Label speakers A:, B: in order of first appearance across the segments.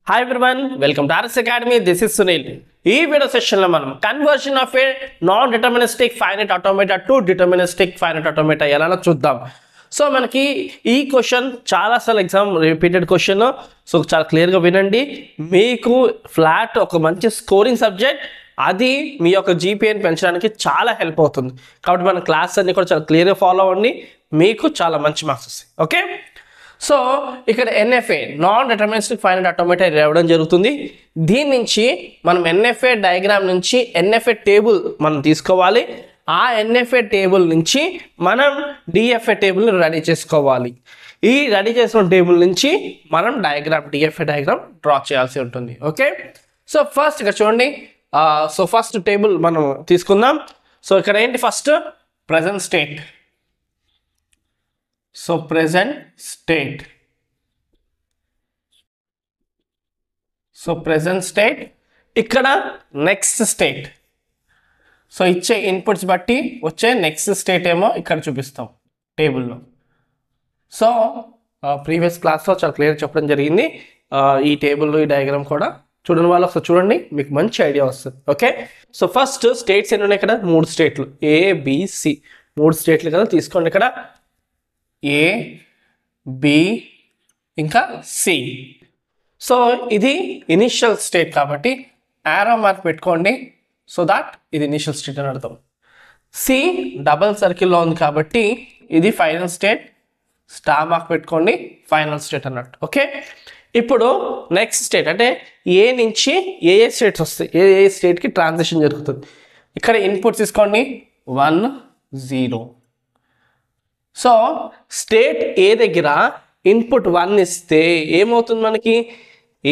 A: Hi everyone, welcome to RS Academy. This is Sunil. ఈ video సెషన్లో మనం conversion of A non deterministic finite automata to deterministic finite automata ఎలానో చూద్దాం. So మనకి ఈ question చాలాసార్లు ఎగ్జామ్ రిపీటెడ్ క్వశ్చన్. సో చాలా క్లియర్గా వినండి. మీకు ఫ్లాట్ ఒక మంచి స్కోరింగ్ సబ్జెక్ట్, అది మీ యొక్క జీపీఏని పెంచడానికి చాలా హెల్ప్ అవుతుంది. కాబట్టి మన క్లాస్ అన్ని కూడా చాలా క్లియర్గా ఫాలో అవ్వండి, మీకు చాలా మంచి మార్క్స్ వస్తాయి. ఓకే, సో ఇక్కడ NFA non deterministic finite automata ఇవ్వడం జరుగుతుంది. దీని నుంచి మనం ఎన్ఎఫ్ఏ డయాగ్రామ్ నుంచి ఎన్ఎఫ్ఏ టేబుల్ మనం తీసుకోవాలి. ఆ ఎన్ఎఫ్ఏ టేబుల్ నుంచి మనం డిఎఫ్ఏ టేబుల్ని రెడీ చేసుకోవాలి. ఈ రెడీ చేసిన టేబుల్ నుంచి మనం డిఎఫ్ఏ డయాగ్రామ్ డ్రా చేయాల్సి ఉంటుంది. ఓకే, సో ఫస్ట్ ఇక్కడ చూడండి. సో ఫస్ట్ టేబుల్ మనం తీసుకుందాం. సో ఇక్కడ ఏంటి, first present state. So present state. So present state, ఇక్కడ నెక్స్ట్ స్టేట్. సో ఇచ్చే ఇన్పుట్స్ బట్టి వచ్చే నెక్స్ట్ స్టేట్ ఏమో ఇక్కడ చూపిస్తాం టేబుల్లో. సో ప్రీవియస్ క్లాస్లో చాలా క్లియర్ చెప్పడం జరిగింది. ఈ టేబుల్ ఈ డయాగ్రామ్ కూడా చూడని వాళ్ళు ఒకసారి చూడండి, మీకు మంచి ఐడియా వస్తుంది. ఓకే, సో ఫస్ట్ స్టేట్స్ ఎన్ని ఉన్నాయి ఇక్కడ? 3 స్టేట్లు, ఏబిసి 3 స్టేట్లు కదా. తీసుకోండి, ఇక్కడ ఏ, బి, ఇంకా సి. సో ఇది ఇనిషియల్ స్టేట్ కాబట్టి యారో మార్క్ పెట్టుకోండి, సో దాట్ ఇది ఇనిషియల్ స్టేట్ అని అర్థం. సి డబల్ సర్కిల్లో ఉంది కాబట్టి ఇది ఫైనల్ స్టేట్, స్టార్ మార్క్ పెట్టుకోండి, ఫైనల్ స్టేట్ అన్నట్టు. ఓకే, ఇప్పుడు నెక్స్ట్ స్టేట్ అంటే ఏ నుంచి ఏ స్టేట్స్ వస్తాయి, ఏ స్టేట్కి ట్రాన్సిషన్ జరుగుతుంది. ఇక్కడ ఇన్పుట్స్ తీసుకోండి 1, 0. సో స్టేట్ ఏ దగ్గర ఇన్పుట్ 1 ఇస్తే ఏమవుతుంది, మనకి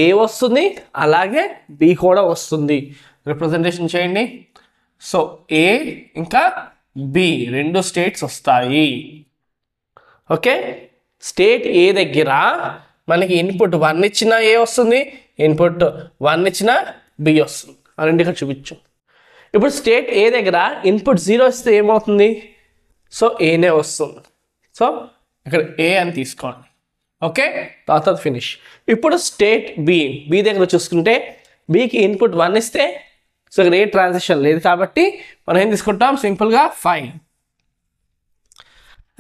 A: ఏ వస్తుంది, అలాగే బి కూడా వస్తుంది. రిప్రజెంటేషన్ చేయండి. సో ఏ ఇంకా బి 2 స్టేట్స్ వస్తాయి. ఓకే, స్టేట్ ఏ దగ్గర మనకి ఇన్పుట్ 1 ఇచ్చినా ఏ వస్తుంది, ఇన్పుట్ 1 ఇచ్చినా బి వస్తుంది. ఆ రెండు ఇక్కడ చూపించు. ఇప్పుడు స్టేట్ ఏ దగ్గర ఇన్పుట్ 0 ఇస్తే ఏమవుతుంది, సో ఏనే వస్తుంది. సో ఇక్కడ ఏ అని తీసుకోండి. ఓకే, తర్వాత ఫినిష్. ఇప్పుడు స్టేట్ బి దగ్గర చూసుకుంటే బికి ఇన్పుట్ 1 ఇస్తే సో ఇక్కడ ఏ ట్రాన్సిషన్ లేదు కాబట్టి మనం ఏం తీసుకుంటాం, సింపుల్గా 5.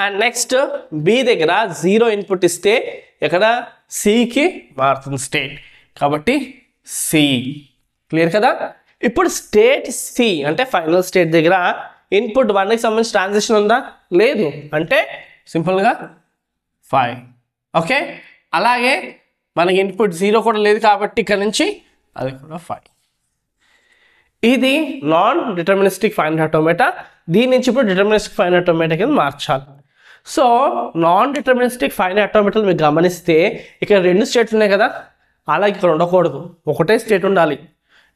A: అండ్ నెక్స్ట్ బి దగ్గర 0 ఇన్పుట్ ఇస్తే ఇక్కడ సికి మారుతుంది స్టేట్, కాబట్టి సి. క్లియర్ కదా. ఇప్పుడు స్టేట్ సి అంటే ఫైనల్ స్టేట్ దగ్గర ఇన్పుట్ 1కి సంబంధించి ట్రాన్సిషన్ ఉందా, లేదు అంటే సింపుల్గా 5. ఓకే, అలాగే మనకి ఇన్పుట్ 0 కూడా లేదు కాబట్టి ఇక్కడ నుంచి అది కూడా 5. ఇది నాన్ డిటర్మినిస్టిక్ ఫైనైట్ ఆటోమేటా. దీని నుంచి ఇప్పుడు డిటర్మినిస్టిక్ ఫైనైట్ ఆటోమేటా కింద మార్చాలి. సో నాన్ డిటర్మినిస్టిక్ ఫైనైట్ ఆటోమేటాలు మీరు గమనిస్తే ఇక్కడ 2 స్టేట్లు ఉన్నాయి కదా, అలాగే ఇక్కడ ఉండకూడదు, ఒకటే స్టేట్ ఉండాలి.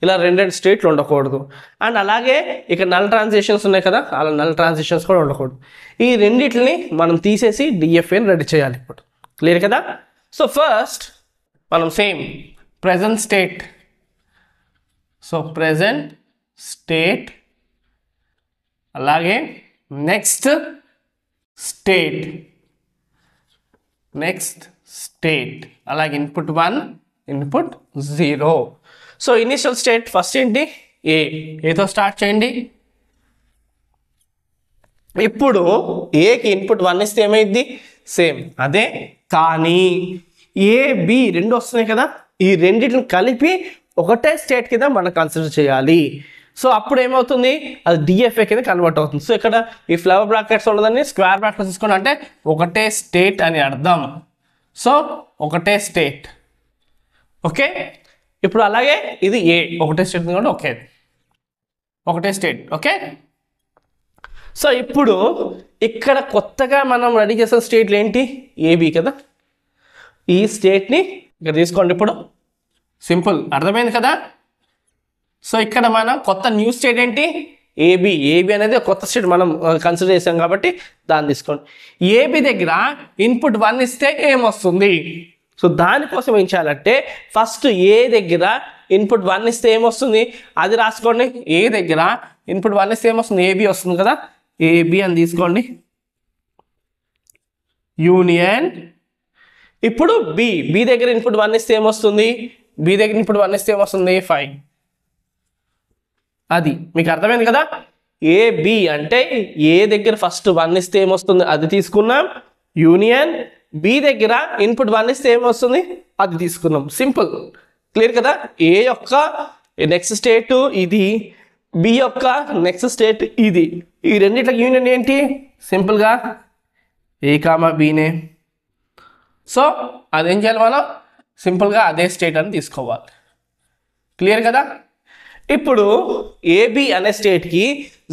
A: ఇలా 2 స్టేట్లు ఉండకూడదు. అండ్ అలాగే ఇక్కడ నల్ ట్రాన్సిషన్స్ ఉన్నాయి కదా, అలా నల్ ట్రాన్సిషన్స్ కూడా ఉండకూడదు. ఈ రెండింటిని మనం తీసేసి డిఎఫ్ఏని రెడీ చేయాలి ఇప్పుడు. క్లియర్ కదా. సో ఫస్ట్ మనం same present state. So present state, అలాగే నెక్స్ట్ స్టేట్, అలాగే input 1, input 0. So initial state first ఏంటి, ఏతో స్టార్ట్ చేయండి. ఇప్పుడు ఏకి ఇన్పుట్ 1 ఇస్తే ఏమైంది, సేమ్ అదే. కానీ ఏ బి 2 వస్తున్నాయి కదా, ఈ రెండింటిని కలిపి ఒకటే స్టేట్ కింద మనం కన్సిడర్ చేయాలి. సో అప్పుడు ఏమవుతుంది, అది డిఎఫ్ఏ కింద కన్వర్ట్ అవుతుంది. సో ఇక్కడ ఈ ఫ్లవర్ బ్రాకెట్స్ ఉండదని స్క్వేర్ బ్రాకెట్స్ తీసుకోండి, అంటే ఒకటే స్టేట్ అని అర్థం. సో ఒకటే స్టేట్. ఓకే, ఇప్పుడు అలాగే ఇది ఏ ఒకటే స్టేట్ కూడా ఒకటే స్టేట్. ఓకే, సో ఇప్పుడు ఇక్కడ కొత్తగా మనం రెడీ చేసిన స్టేట్లు ఏంటి, ఏబి కదా. ఈ స్టేట్ని ఇక్కడ తీసుకోండి. ఇప్పుడు సింపుల్, అర్థమైంది కదా. సో ఇక్కడ మనం కొత్త న్యూ స్టేట్ ఏంటి, ఏబి అనేది కొత్త స్టేట్ మనం కన్సిడర్ చేసాం కాబట్టి దాన్ని తీసుకోండి. ఏబి దగ్గర ఇన్పుట్ 1 ఇస్తే ఏమొస్తుంది, సో దానికోసం ఏం చేయాలంటే ఫస్ట్ ఏ దగ్గర ఇన్పుట్ 1 ఇస్తే ఏమొస్తుంది అది రాసుకోండి. ఏ దగ్గర ఇన్పుట్ 1 ఇస్తే ఏమొస్తుంది, ఏబి వస్తుంది కదా, ఏబి అని తీసుకోండి. యూనియన్ ఇప్పుడు బి దగ్గర ఇన్పుట్ 1 ఇస్తే ఏమొస్తుంది, బి దగ్గర ఇప్పుడు 1 ఇస్తే ఏమొస్తుంది 5. అది మీకు అర్థమైంది కదా. ఏ బి అంటే ఏ దగ్గర ఫస్ట్ 1 ఇస్తే ఏమొస్తుంది అది తీసుకున్నాం, యూనియన్ బి దగ్గర ఇన్పుట్ 1 ఇస్తే ఏమొస్తుంది అది తీసుకున్నాం. సింపుల్, క్లియర్ కదా. ఏ యొక్క నెక్స్ట్ స్టేట్ ఇది, బి యొక్క నెక్స్ట్ స్టేట్ ఇది. ఈ రెండిట్లకి యూనియన్ ఏంటి, సింపుల్గా ఏ కామా బీనే. సో అదేం చేయాలి మనం, సింపుల్గా అదే స్టేట్ అని తీసుకోవాలి. క్లియర్ కదా. ఇప్పుడు ఏబి అనే స్టేట్కి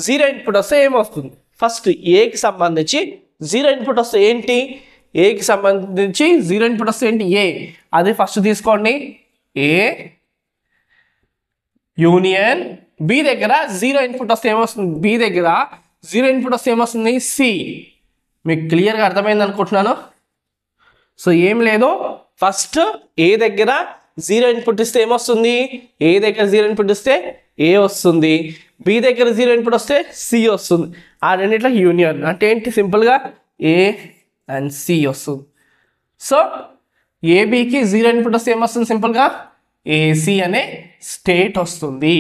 A: 0 ఇన్పుట్ వస్తే ఏమొస్తుంది, ఫస్ట్ ఏకి సంబంధించి 0 ఇన్పుట్ వస్తే ఏంటి, ఏకి సంబంధించి 0 ఇన్పుట్ వస్తే ఏంటి ఏ, అది ఫస్ట్ తీసుకోండి. ఏ యూనియన్ బి దగ్గర 0 ఇన్పుట్ వస్తే ఏమొస్తుంది, బి దగ్గర 0 ఇన్పుట్ వస్తే ఏమొస్తుంది సి. మీకు క్లియర్గా అర్థమైంది అనుకుంటున్నాను. సో ఏం లేదు, ఫస్ట్ ఏ దగ్గర 0 ఇన్పుట్ ఇస్తే ఏమొస్తుంది, ఏ దగ్గర 0 ఇన్పుట్ ఇస్తే ఏ వస్తుంది, బి దగ్గర 0 ఇన్పుట్ వస్తే సి వస్తుంది. ఆ రెండిట్లో యూనియన్ అంటే ఏంటి, సింపుల్గా ఏ అండ్ సి వస్తుంది. సో ఏబికి 0 ఇన్పుట్ వస్తే ఏమొస్తుంది, సింపుల్గా ఏసి అనే స్టేట్ వస్తుంది.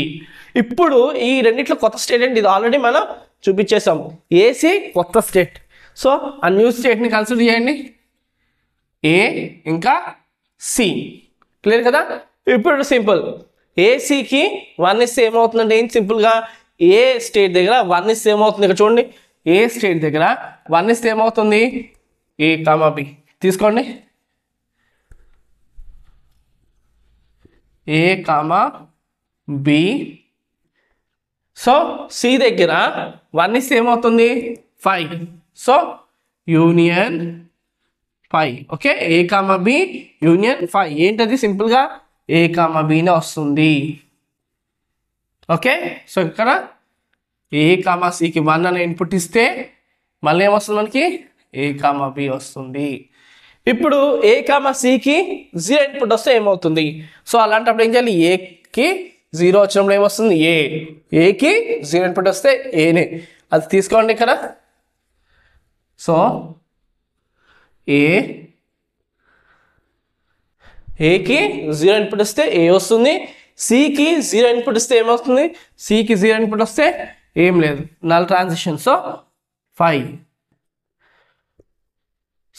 A: ఇప్పుడు ఈ రెండిట్లో కొత్త స్టేట్ ఏంటి, ఇది ఆల్రెడీ మనం చూపించేసాము. ఏసి కొత్త స్టేట్. సో ఆ న్యూ స్టేట్ని కన్సిడర్ చేయండి, ఏ ఇంకా సి. క్లియర్ కదా. ఇప్పుడు సింపుల్, ఏసీకి 1 ఇస్తే ఏమవుతుందంటే ఏంటి, సింపుల్గా ఏ స్టేట్ దగ్గర 1 ఇస్తే ఏమవుతుంది, ఇక్కడ చూడండి ఏ స్టేట్ దగ్గర 1 ఇస్తే ఏమవుతుంది ఏ కామా బి. తీసుకోండి ఏ కామా బి. సో సి దగ్గర 1 ఇస్తే ఏమవుతుంది 5. So union 5. ఓకే, ఏ కామా బి యూనియన్ 5 ఏంటది, సింపుల్గా ఏ కామా బినే వస్తుంది. ఓకే, సో ఇక్కడ ఏ కామా సికి 1 అనే ఇన్పుట్ ఇస్తే మళ్ళీ ఏమొస్తుంది మనకి ఏ కామా బి వస్తుంది. ఇప్పుడు ఏ కామా సికి 0 ఇన్పుట్ వస్తే ఏమవుతుంది, సో అలాంటప్పుడు ఏం చేయాలి, ఏకి 0 వచ్చినప్పుడు ఏమొస్తుంది ఏకి 0 ఇన్పుట్ వస్తే ఏనే, అది తీసుకోండి ఇక్కడ. సో ఏకి 0 ఇన్పుట్ వస్తే ఏ వస్తుంది, సికి 0 ఇన్పుట్ వస్తే ఏమవుతుంది, సికి 0 ఇన్పుట్ వస్తే ఏం లేదు, నల్ ట్రాన్సిషన్. సో 5.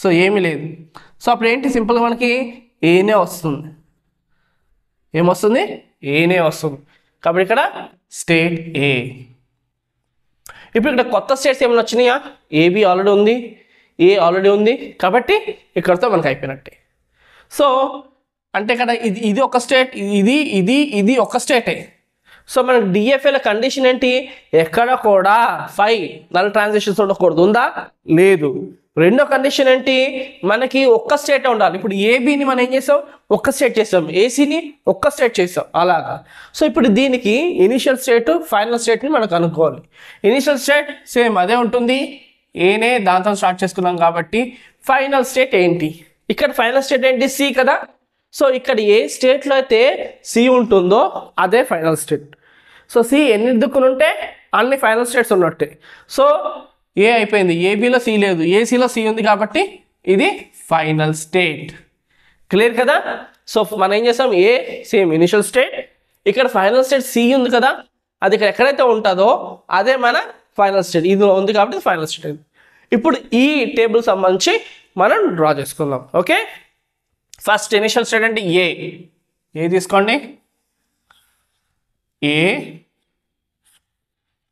A: సో ఏమీ లేదు. సో అప్పుడు ఏంటి, సింపుల్గా మనకి ఏనే వస్తుంది, ఏమొస్తుంది ఏనే వస్తుంది. కాబట్టి ఇక్కడ స్టేట్ ఏ. ఇప్పుడు ఇక్కడ కొత్త స్టేట్స్ ఏమైనా వచ్చినాయా, ఏబి ఆల్రెడీ ఉంది, ఏ ఆల్రెడీ ఉంది, కాబట్టి ఇక్కడతో మనకు అయిపోయినట్టే. సో అంటే ఇక్కడ ఇది ఒక స్టేట్, ఇది ఒక స్టేటే. సో మనకు డిఎఫ్ఏల కండిషన్ ఏంటి, ఎక్కడ కూడా 5 నల్ ట్రాన్సిషన్స్ ఉండకూడదు, ఉందా లేదు. రెండో కండిషన్ ఏంటి, మనకి ఒక్క స్టేట్ ఉండాలి. ఇప్పుడు ఏబిని మనం ఏం చేసాం, ఒక్క స్టేట్ చేసాం, ఏసీని ఒక్క స్టేట్ చేసాం అలాగా. సో ఇప్పుడు దీనికి ఇనిషియల్ స్టేట్ ఫైనల్ స్టేట్ని మనకు అనుకోవాలి. ఇనిషియల్ స్టేట్ సేమ్ అదే ఉంటుంది, ఏనే దాంతో స్టార్ట్ చేసుకున్నాం కాబట్టి. ఫైనల్ స్టేట్ ఏంటి, ఇక్కడ ఫైనల్ స్టేట్ ఏంటి సి కదా. సో ఇక్కడ ఏ స్టేట్లో అయితే సి ఉంటుందో అదే ఫైనల్ స్టేట్. సో సి ఎన్ని దిక్కులు ఉంటే అన్ని ఫైనల్ స్టేట్స్ ఉన్నట్టే. సో ఏ అయిపోయింది, ఏబిలో సి లేదు, ఏసీలో సి ఉంది కాబట్టి ఇది ఫైనల్ స్టేట్. క్లియర్ కదా. సో మనం ఏం చేస్తాం, ఏ సేమ్ ఇనిషియల్ స్టేట్, ఇక్కడ ఫైనల్ స్టేట్ సి ఉంది కదా, అది ఇక్కడ ఎక్కడైతే ఉంటుందో అదే మన ఫైనల్ స్టేట్. ఇది ఉంది కాబట్టి ఫైనల్ స్టేట్. ఇప్పుడు ఈ టేబుల్ సంబంధించి మనం డ్రా చేసుకుందాం. ఓకే, ఫస్ట్ ఇనిషియల్ స్టేట్ అంటే ఏ తీసుకోండి ఏ.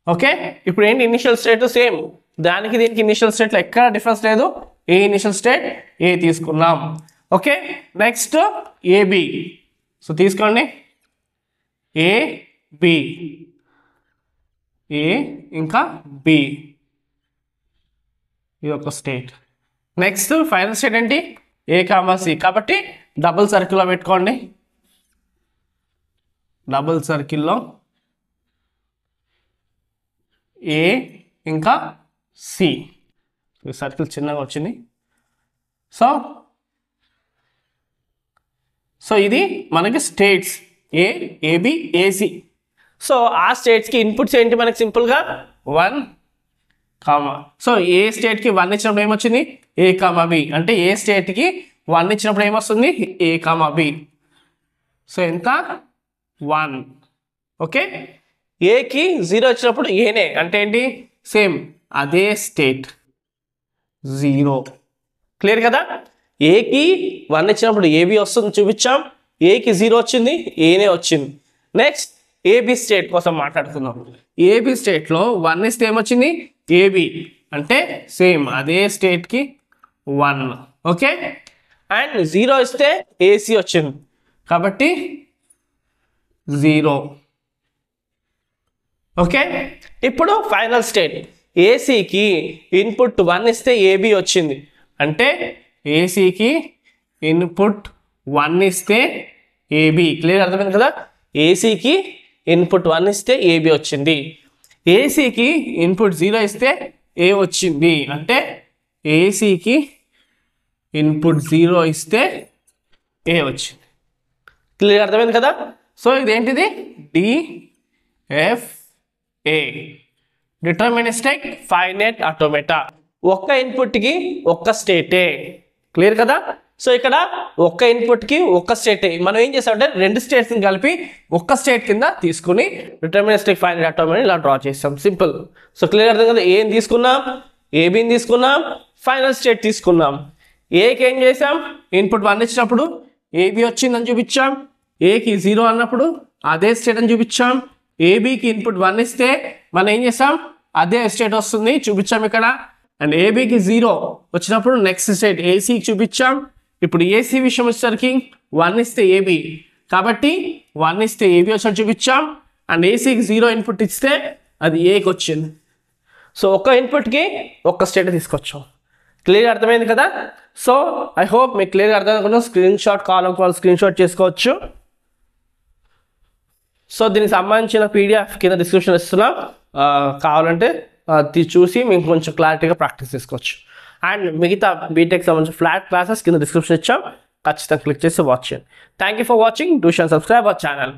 A: ఓకే, ఇప్పుడు ఏంటి ఇనిషియల్ స్టేట్ సేమ్, దానికి దీనికి ఇనిషియల్ స్టేట్లో ఎక్కడ డిఫరెన్స్ లేదు, ఏ ఇనిషియల్ స్టేట్ ఏ తీసుకున్నాం. Okay, next AB. సో తీసుకోండి ఏబి, ఏ ఇంకా బి, ఇది ఒక స్టేట్. నెక్స్ట్ ఫైనల్ స్టేట్ ఏంటి ఏ కామా సి, కాబట్టి డబుల్ సర్కిల్లో పెట్టుకోండి. డబుల్ సర్కిల్లో ఏ ఇంకా సి, సర్కిల్ చిన్నగా వచ్చింది. సో ఇది మనకి స్టేట్స్ ఏబి ఏసి. సో ఆ స్టేట్స్కి ఇన్పుట్స్ ఏంటి మనకి, సింపుల్గా 1 కామా. సో ఏ స్టేట్కి 1 ఇచ్చినప్పుడు ఏమొచ్చింది ఏ కామా బి, అంటే ఏ స్టేట్కి 1 ఇచ్చినప్పుడు ఏమొస్తుంది ఏ కామా బి. సో ఎంత 1. ఓకే, ఏకి 0 వచ్చినప్పుడు ఏనే అంటే ఏంటి, సేమ్ అదే స్టేట్ 0. క్లియర్ కదా. ఏకి 1 ఇచ్చినప్పుడు ఏబి వస్తుంది చూపించాం, ఏకి 0 వచ్చింది, ఏనే వచ్చింది. నెక్స్ట్ ఏబి స్టేట్ కోసం మాట్లాడుతున్నాం. ఏబి స్టేట్లో 1 ఇస్తే ఏమొచ్చింది, ఏబి అంటే సేమ్ అదే స్టేట్కి 1. ఓకే, అండ్ 0 ఇస్తే ఏసీ వచ్చింది కాబట్టి 0. ఓకే, ఇప్పుడు ఫైనల్ స్టేట్ ఏసీకి ఇన్పుట్ 1 ఇస్తే ఏబి వచ్చింది అంటే ఏసీకి ఇన్పుట్ 1 ఇస్తే ఏబి. క్లియర్ అర్థమైంది కదా. ఏసీకి ఇన్పుట్ 1 ఇస్తే ఏబి వచ్చింది, ఏసీకి ఇన్పుట్ 0 ఇస్తే ఏ వచ్చింది అంటే ఏసీకి ఇన్పుట్ 0 ఇస్తే ఏ వచ్చింది. క్లియర్ అర్థమైంది కదా. సో ఇదేంటిది, డిఎఫ్ఏ డిటర్మినిస్టిక్ ఫైనైట్ ఆటోమేటా. ఒక్క ఇన్పుట్కి ఒక్క స్టేటే. క్లియర్ కదా. సో ఇక్కడ ఒక్క ఇన్పుట్కి ఒక్క స్టేటే. మనం ఏం చేస్తామంటే 2 స్టేట్స్ని కలిపి ఒక్క స్టేట్ కింద తీసుకుని డిటర్మినిస్టిక్ ఫైనైట్ ఆటోమేటా ఇలా డ్రా చేస్తాం. సింపుల్. సో క్లియర్ అర్థం కదా. ఏం తీసుకున్నాం, ఏబిని తీసుకున్నాం, ఫైనల్ స్టేట్ తీసుకున్నాం. ఏకి ఏం చేసాం, ఇన్పుట్ 1 ఇచ్చినప్పుడు ఏబి వచ్చిందని చూపించాం, ఏకి 0 అన్నప్పుడు అదే స్టేట్ అని చూపించాం, ఏబికి ఇన్పుట్ 1 ఇస్తే మనం ఏం చేసాం, అదే స్టేట్ వస్తుంది చూపించాం ఇక్కడ. అండ్ ఏబికి 0 వచ్చినప్పుడు నెక్స్ట్ స్టేట్ ఏసీకి చూపించాం. ఇప్పుడు ఏసీ విషయం వచ్చేసరికి 1 ఇస్తే ఏబి కాబట్టి 1 ఇస్తే ఏబి వచ్చినట్టు చూపించాం. అండ్ ఏసీకి 0 ఇన్పుట్ ఇస్తే అది ఏకి వచ్చింది. సో ఒక్క ఇన్పుట్కి ఒక్క స్టేట్ తీసుకొచ్చాం. క్లియర్ అర్థమైంది కదా. సో ఐ హోప్ మీకు క్లియర్గా అర్థం. స్క్రీన్ షాట్ కావాలనుకోవాలి, స్క్రీన్ షాట్ చేసుకోవచ్చు. సో దీనికి సంబంధించిన పీడిఎఫ్ కింద డిస్క్రిప్షన్ ఇస్తున్నాం, కావాలంటే చూసి మీకు కొంచెం క్లారిటీగా ప్రాక్టీస్ చేసుకోవచ్చు. అండ్ మిగతా బీటెక్ సంబంధించిన ఫ్లాట్ క్లాసెస్ కింద డిస్క్రిప్షన్ ఇచ్చాం, ఖచ్చితంగా క్లిక్ చేసి వాచ్ చేయండి. Thank you for watching. Do share, subscribe our channel.